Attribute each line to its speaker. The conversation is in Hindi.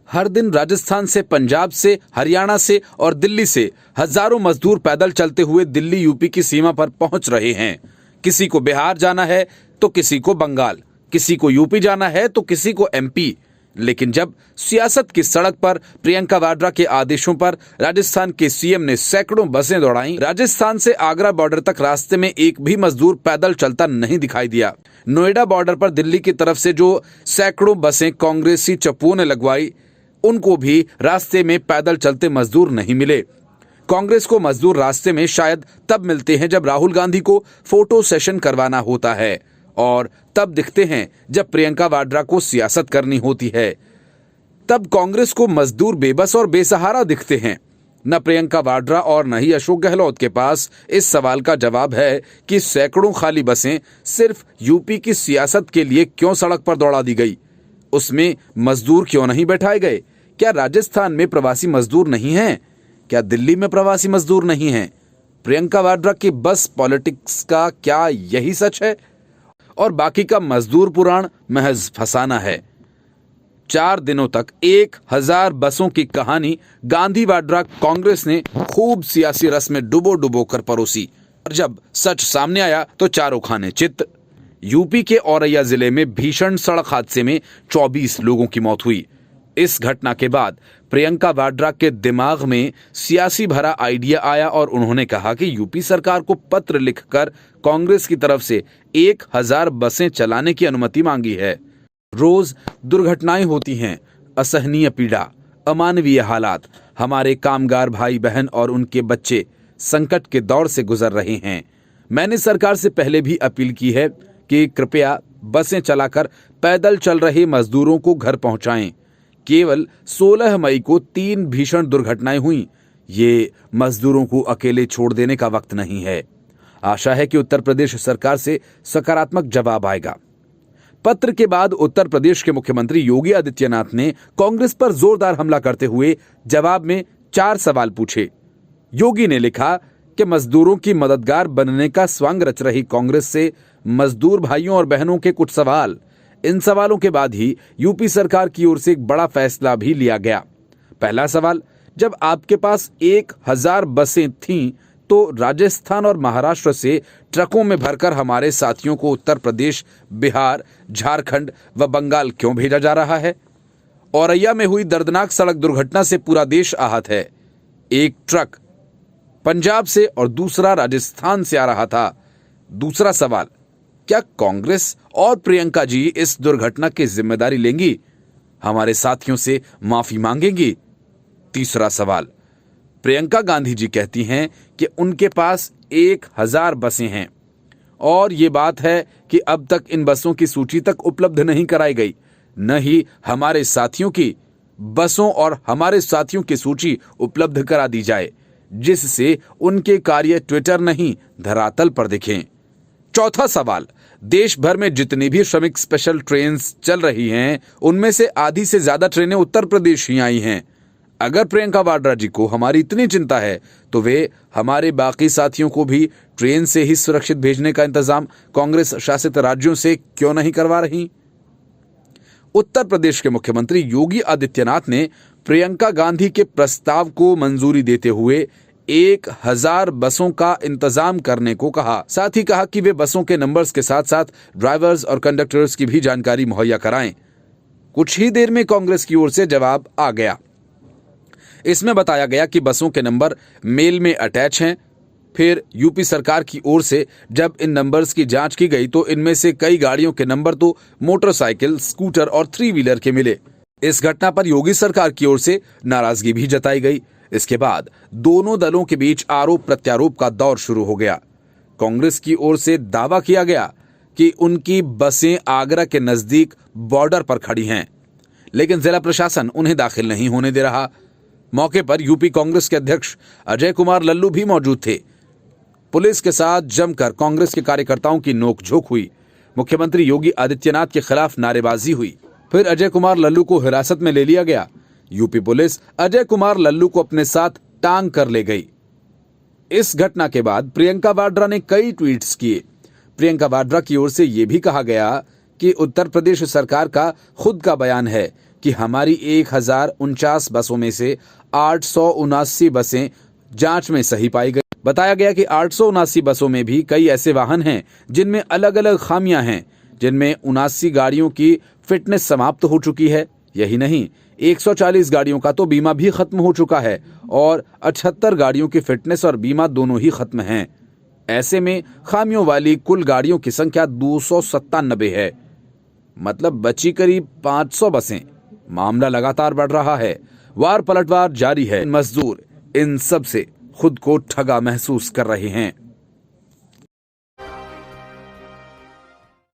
Speaker 1: हर दिन राजस्थान से, पंजाब से, हरियाणा से और दिल्ली से हजारों मजदूर पैदल चलते हुए दिल्ली यूपी की सीमा पर पहुंच रहे हैं। किसी को बिहार जाना है तो किसी को बंगाल, किसी को यूपी जाना है तो किसी को एमपी। लेकिन जब सियासत की सड़क पर प्रियंका वाड्रा के आदेशों पर राजस्थान के सीएम ने सैकड़ों बसें दौड़ाई, राजस्थान से आगरा बॉर्डर तक रास्ते में एक भी मजदूर पैदल चलता नहीं दिखाई दिया। नोएडा बॉर्डर पर दिल्ली की तरफ से जो सैकड़ों बसें कांग्रेसी चप्पुओं ने लगवाई, उनको भी रास्ते में पैदल चलते मजदूर नहीं मिले। कांग्रेस को मजदूर रास्ते में शायद तब मिलते हैं जब राहुल गांधी को फोटो सेशन करवाना होता है, और तब दिखते हैं जब प्रियंका वाड्रा को सियासत करनी होती है। तब कांग्रेस को मजदूर बेबस और बेसहारा दिखते हैं। न प्रियंका वाड्रा और न ही अशोक गहलोत के पास इस सवाल का जवाब है कि सैकड़ों खाली बसें सिर्फ यूपी की सियासत के लिए क्यों सड़क पर दौड़ा दी गई, उसमें मजदूर क्यों नहीं बैठाए गए। क्या राजस्थान में प्रवासी मजदूर नहीं हैं? क्या दिल्ली में प्रवासी मजदूर नहीं हैं? प्रियंका वाड्रा की बस पॉलिटिक्स का क्या यही सच है और बाकी का मजदूर पुराण महज फसाना है? 4 दिनों तक 1000 बसों की कहानी गांधी वाड्रा कांग्रेस ने खूब सियासी रस में डुबो कर परोसी, और जब सच सामने आया तो चारों खाने चित्त। यूपी के औरैया जिले में भीषण सड़क हादसे में 24 लोगों की मौत हुई। इस घटना के बाद प्रियंका वाड्रा के दिमाग में सियासी भरा आइडिया आया और उन्होंने कहा कि यूपी सरकार को पत्र लिखकर कांग्रेस की तरफ से 1000 बसें चलाने की अनुमति मांगी है। रोज दुर्घटनाएं होती हैं, असहनीय पीड़ा, अमानवीय हालात। हमारे कामगार भाई बहन और उनके बच्चे संकट के दौर से गुजर रहे हैं। मैंने सरकार से पहले भी अपील की है कि कृपया बसें चलाकर पैदल चल रहे मजदूरों को घर पहुंचाएं। केवल 16 मई को 3 भीषण दुर्घटनाएं हुई। ये मजदूरों को अकेले छोड़ देने का वक्त नहीं है। आशा है कि उत्तर प्रदेश सरकार से सकारात्मक जवाब आएगा। पत्र के बाद उत्तर प्रदेश के मुख्यमंत्री योगी आदित्यनाथ ने कांग्रेस पर जोरदार हमला करते हुए जवाब में 4 सवाल पूछे। योगी ने लिखा कि मजदूरों की मददगार बनने का स्वांग रच रही कांग्रेस से मजदूर भाइयों और बहनों के कुछ सवाल। इन सवालों के बाद ही यूपी सरकार की ओर से एक बड़ा फैसला भी लिया गया। पहला सवाल, जब आपके पास 1000 बसें थीं तो राजस्थान और महाराष्ट्र से ट्रकों में भरकर हमारे साथियों को उत्तर प्रदेश, बिहार, झारखंड व बंगाल क्यों भेजा जा रहा है? औरैया में हुई दर्दनाक सड़क दुर्घटना से पूरा देश आहत है। एक ट्रक पंजाब से और दूसरा राजस्थान से आ रहा था। दूसरा सवाल, क्या कांग्रेस और प्रियंका जी इस दुर्घटना की जिम्मेदारी लेंगी? हमारे साथियों से माफी मांगेंगी? तीसरा सवाल, प्रियंका गांधी जी कहती हैं कि उनके पास 1000 बसें हैं और ये बात है कि अब तक इन बसों की सूची तक उपलब्ध नहीं कराई गई, न ही हमारे साथियों की बसों और हमारे साथियों की सूची उपलब्ध करा दी जाए, जिससे उनके कार्य ट्विटर नहीं धरातल पर दिखें। चौथा सवाल, देश भर में जितनी भी श्रमिक स्पेशल ट्रेन चल रही हैं, उनमें से आधी से ज्यादा ट्रेनें उत्तर प्रदेश ही आई हैं। अगर प्रियंका वाड्रा जी को हमारी इतनी चिंता है तो वे हमारे बाकी साथियों को भी ट्रेन से ही सुरक्षित भेजने का इंतजाम कांग्रेस शासित राज्यों से क्यों नहीं करवा रही? उत्तर प्रदेश के मुख्यमंत्री योगी आदित्यनाथ ने प्रियंका गांधी के प्रस्ताव को मंजूरी देते हुए 1000 बसों का इंतजाम करने को कहा। साथ ही कहा कि वे बसों के नंबर्स के साथ साथ ड्राइवर्स और कंडक्टर्स की भी जानकारी मुहैया कराएं। कुछ ही देर में कांग्रेस की ओर से जवाब आ गया। इसमें बताया गया कि बसों के नंबर मेल में अटैच हैं। फिर यूपी सरकार की ओर से जब इन नंबर्स की जांच की गई तो इनमें से कई गाड़ियों के नंबर तो मोटरसाइकिल, स्कूटर और 3 व्हीलर के मिले। इस घटना पर योगी सरकार की ओर से नाराजगी भी जताई गई। इसके बाद दोनों दलों के बीच आरोप प्रत्यारोप का दौर शुरू हो गया। कांग्रेस की ओर से दावा किया गया कि उनकी बसें आगरा के नजदीक बॉर्डर पर खड़ी हैं, लेकिन जिला प्रशासन उन्हें दाखिल नहीं होने दे रहा। मौके पर यूपी कांग्रेस के अध्यक्ष अजय कुमार लल्लू भी मौजूद थे। पुलिस के साथ जमकर कांग्रेस के कार्यकर्ताओं की नोकझोंक हुई। मुख्यमंत्री योगी आदित्यनाथ के खिलाफ नारेबाजी हुई। फिर अजय कुमार लल्लू को हिरासत में ले लिया गया। यूपी पुलिस अजय कुमार लल्लू को अपने साथ टांग कर ले गई। इस घटना के बाद प्रियंका वाड्रा ने कई ट्वीट्स किए। प्रियंका वाड्रा की ओर से यह भी कहा गया कि उत्तर प्रदेश सरकार का खुद का बयान है कि हमारी 1049 बसों में से 879 बसें जांच में सही पाई गई। बताया गया कि 879 बसों में भी कई ऐसे वाहन हैं जिनमें अलग अलग खामियां हैं, जिनमें 79 गाड़ियों की फिटनेस समाप्त हो चुकी है। यही नहीं, 140 गाड़ियों का तो बीमा भी खत्म हो चुका है और 78 गाड़ियों की फिटनेस और बीमा दोनों ही खत्म हैं। ऐसे में खामियों वाली कुल गाड़ियों की संख्या 297 है, मतलब बची करीब 500 बसें। मामला लगातार बढ़ रहा है, वार पलटवार जारी है। मजदूर इन सब से खुद को ठगा महसूस कर रहे हैं।